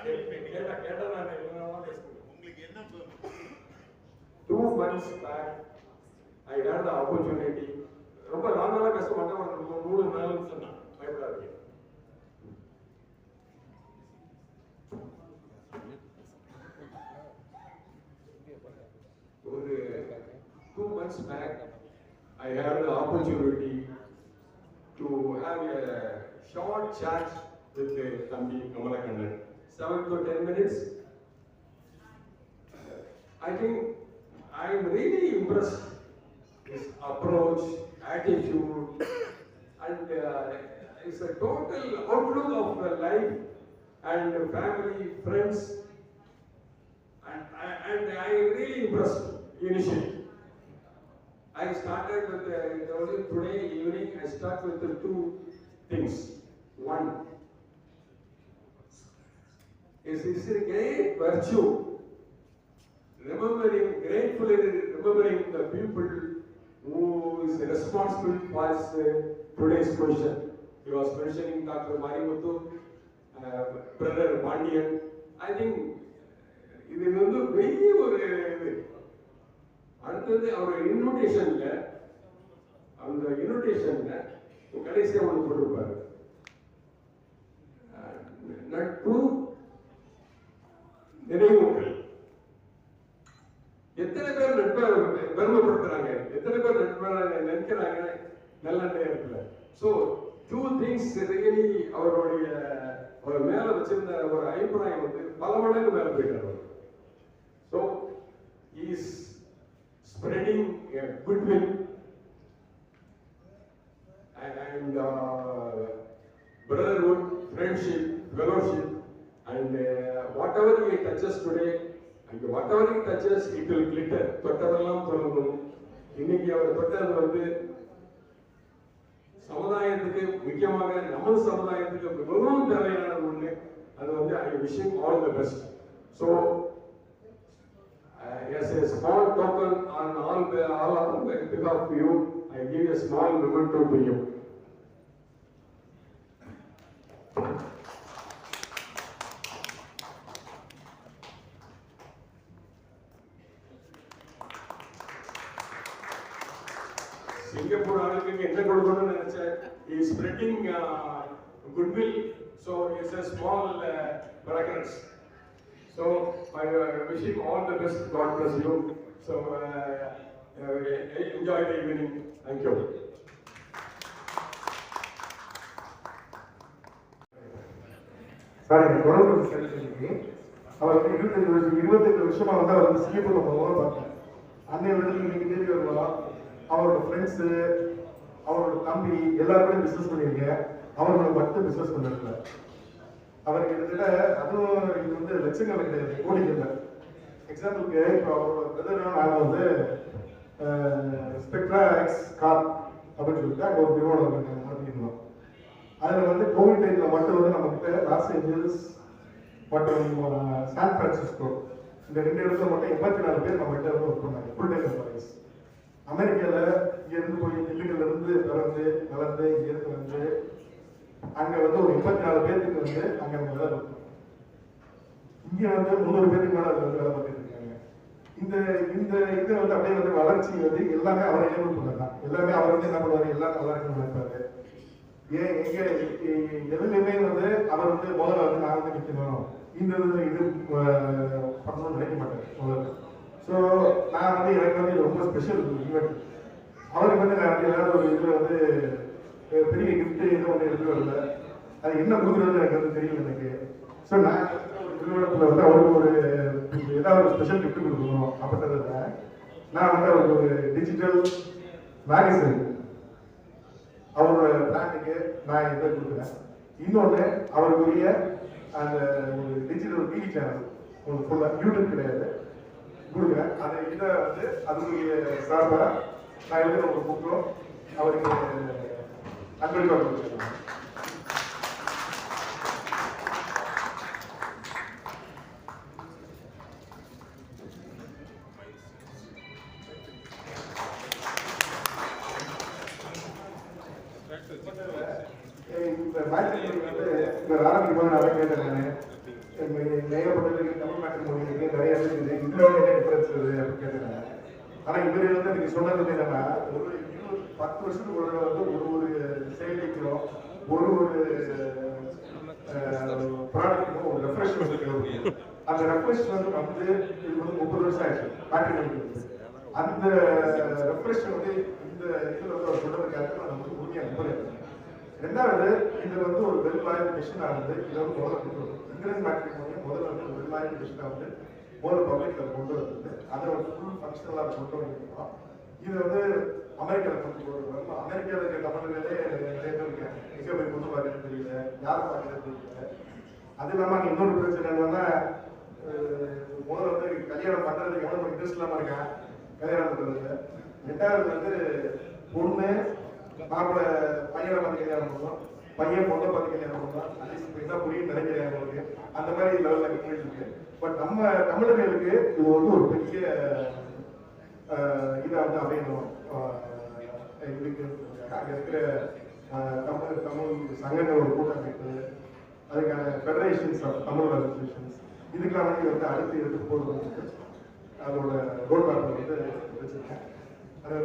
2 months back, I had the opportunity. ரொம்ப நாளாக பேச மாட்டேன், ஒரு 3 நாள் சொன்னேன், பயப்படாதீங்க. ஒரு 2 months back, I had the opportunity to have a short chat with Thambi Kamalakannan. 7 to 10 minutes. I think I am really impressed his approach, attitude, and it's a total outlook of life and family, friends, and I am really impressed initially. I started with today evening. I start with the 2 things. One is a great virtue. Gratefully remembering the people who is responsible for today's question. He was mentioning Dr. Marimuthu, Brother Pandian. I think இது வந்து பெரிய ஒரு அடுத்தது அவர் இன்விடேஷன்ல கடைசியாக ஒன்று போட்டிருப்பாரு, நட்பு நினைவூட்டல். எத்தனை பேர் நட்பை பெருமைப்படுத்துறாங்க, எத்தனை பேர் நட்பை நினைக்கிறாங்க நல்ல நேரத்தில். ஸோ 2 things really அவர் மேல வச்சிருந்த ஒரு அபிப்பிராயம் வந்து பல மடங்கு மேல போயிட்டார். So is spreading goodwill and brotherhood, friendship, fellowship, and whatever he touches today, and whatever he touches, it will glitter. தொட்டதெல்லாம் தொடங்கும். இன்னைக்கு அவர் தொட்டது வந்து சமுதாயத்துக்கு, முக்கியமாக நமது சமுதாயத்துக்கு மிகவும் தேவையான ஒண்ணு. அது வந்து I wish him all the best. So as a small token on all behalf of you, I give a small memento to you. Singapore ஆளுக்கு என்ன கொடுக்கணும்னு நினைச்சேன். He is spreading goodwill, so it's a small fragrance. So I wish him all the best. God bless you. So enjoy the evening. Thank you. Sir, எனக்கு தொடர்பு சரிக்கு அவர் 25 வருஷமா வந்து அவர் வந்து சிங்கப்பூர்ல போகணும் பார்த்தேன். அன்னையிலிருந்து இன்னைக்கு தேடி வருவார். அவரோட ஃப்ரெண்ட்ஸு, அவரோட தம்பி எல்லாருமே பிஸ்னஸ் பண்ணியிருக்கேன். அவரோட மட்டும் பிஸ்னஸ் பண்ணிருக்கேன். அவர் கிட்டத்தட்ட அதுவும் இது வந்து லட்சங்கள் கிடையாது, கோடிகள். எக்ஸாம்பிளுக்கு இப்போ அவரோட பிரதர் நாங்கள் வந்து ஸ்பெக்ட்ரா எக்ஸ் கார் அப்படின்னு சொல்லிட்டு அங்கே ஒரு நிறுவனம் நடத்திருந்தோம். அதில் வந்து கோவிட் டைமில் மட்டும் வந்து நம்மகிட்ட லாஸ் ஏஞ்சல்ஸ் மற்றும் சான் பிரான்சிஸ்கோ இந்த 2 இடத்துல மட்டும் 84 பேர் நம்மகிட்ட வந்து ஒர்க் பண்ணாங்க, ஃபுல் டைம் எம்ப்ளாயிஸ். அமெரிக்காவில் இங்கேருந்து போய் தில்லியிலிருந்து பிறந்து வளர்ந்து இங்கேருந்து வந்து அங்கே வந்து ஒரு 84 பேருக்கு வந்து அங்கே நம்ம வேலை பார்க்கணும். இங்கே வந்து 300 பேருக்கு மேலே அதில் வந்து வேலை பார்த்துட்டு இருக்காங்க. இந்த இதை வந்து அப்படியே வந்து வளர்ச்சி வந்து எல்லாமே அவரை எனேபிள் பண்ணதான். எல்லாமே அவர் வந்து என்ன பண்ணுவார், எல்லாம் நல்லா இருக்குன்னு நினைப்பாரு. ஏன் எங்கே எதுலையுமே வந்து அவர் வந்து முதல்ல வந்து நான் வந்து நிற்கணும், இந்த இது பண்ணணும்னு நினைக்க மாட்டேன் முதல்ல. ஸோ நான் வந்து எனக்கு வந்து இது ரொம்ப ஸ்பெஷல் ஈவெண்ட். அவருக்கு வந்து நான் எல்லாரும் ஒரு இதில் வந்து பெரிய கிஃப்ட் எதுவும் ஒன்று எடுத்துகிட்டு வரல. அது என்ன கொடுக்குறது எனக்கு வந்து தெரியல எனக்கு. ஸோ நான் நிறுவனத்தில் வந்து அவருக்கு ஒரு ஏதாவது ஒரு ஸ்பெஷல் கிஃப்ட் கொடுக்கணும் அப்படின்றத நான் வந்து அவருக்கு ஒரு டிஜிட்டல் மேகசின் அவரோட பிராண்டுக்கு நான் இதை கொடுக்குறேன். இன்னொன்று அவருக்குரிய அந்த ஒரு டிஜிட்டல் டிவி சேனல் உங்களுக்கு ஃபுல்லாக யூடியூப் கிடையாது கொடுக்குறேன். அதை இதை வந்து அதுக்குரிய சார்பாக நான் எழுதுகிற ஒரு புக்கும் அவருக்கு அன்பளிப்பாக கொடுத்துருக்கேன். இந்த மேட்ச் வந்து இவர் ஆரம்பிக்கும் போது நான் கேட்டேன், நான் நிறைய படங்களுக்கு தமிழ் மேட்ரிமோனி இருக்கு, நிறைய இருக்குது. இதுல என்ன டிஃபரன்ஸ் அப்படின்னு கேட்டாங்க. ஆனா இவர் வந்து நீங்க சொன்னது என்னன்னா, ஒரு 10 வருஷத்துக்கு ஒரு வந்து ஒரு செயலிக்கும் ஒரு ப்ராடக்ட்டுக்கும் ஒரு ரெஃப்ரெஷ்மெண்ட் தேவைப்படுது. அந்த ரெஃப்ரெஷ்மெண்ட் வந்து இது வந்து 30 வருஷம் ஆயிடுச்சு மேட்ரிமோனி. அந்த ரெஃப்ரெஷ் வந்து இந்த இதுல வந்து அவர் சொல்றதுக்காக நான் வந்து உறுதியாக நம்புறேன். ரெண்டாவது, இது வந்து ஒரு வெல் லாயல் மிஷின் ஆகுது. இது வந்து முதல்ல இங்கிலாந்து மேட்ரிமோனியை முதல்ல வந்து ஒரு வெல் லாயல் மிஷினாக வந்து முதல்ல பப்ளிக்ல கொண்டு வந்து அதை ஒரு ஃபுல் ஃபங்க்ஷனலாக கொண்டு வந்துருக்கோம். இது வந்து அமெரிக்காவில் கொண்டு வருவாங்க. அமெரிக்காவில் இருக்க தமிழர்களே நிறைய பேர் இருக்காங்க. எங்கே போய் கொண்டு பார்க்கறது தெரியல, யாரை பார்க்கறது தெரியல. அது இல்லாமல் இன்னொரு பிரச்சனை என்னன்னா, முதல்ல வந்து கல்யாணம் பண்ணுறதுக்கு எவ்வளோ இன்ட்ரெஸ்ட் இல்லாமல் இருக்கேன் கல்யாணம் பண்ணுறதுக்கு. ரெண்டாவது வந்து பொண்ணு மாப்பிள்ளை பையனை பார்த்து கல்யாணம் பண்ணுவோம், பையன் பொண்ணை பார்த்து கல்யாணம் பண்ணுவோம். அட்லீஸ்ட் இப்போ என்ன புரியும் நினைக்கிறேன் உங்களுக்கு. அந்த மாதிரி லெவலில் போயிட்டு இருக்கு. பட் நம்ம தமிழர்களுக்கு இது வந்து ஒரு பெரிய இதை வந்து அமையணும். இதுக்கு அங்கே இருக்கிற தமிழ் சங்கங்களோட கூட்டமைப்பு, அதுக்கான ஃபெடரேஷன்ஸ் ஆஃப் தமிழ் அசோசியேஷன்ஸ், இதுக்கெல்லாம் வந்து வந்து அடுத்து எடுத்து போடுறது அதோட ரோட் மேப் வந்து வச்சிருக்கேன். அதை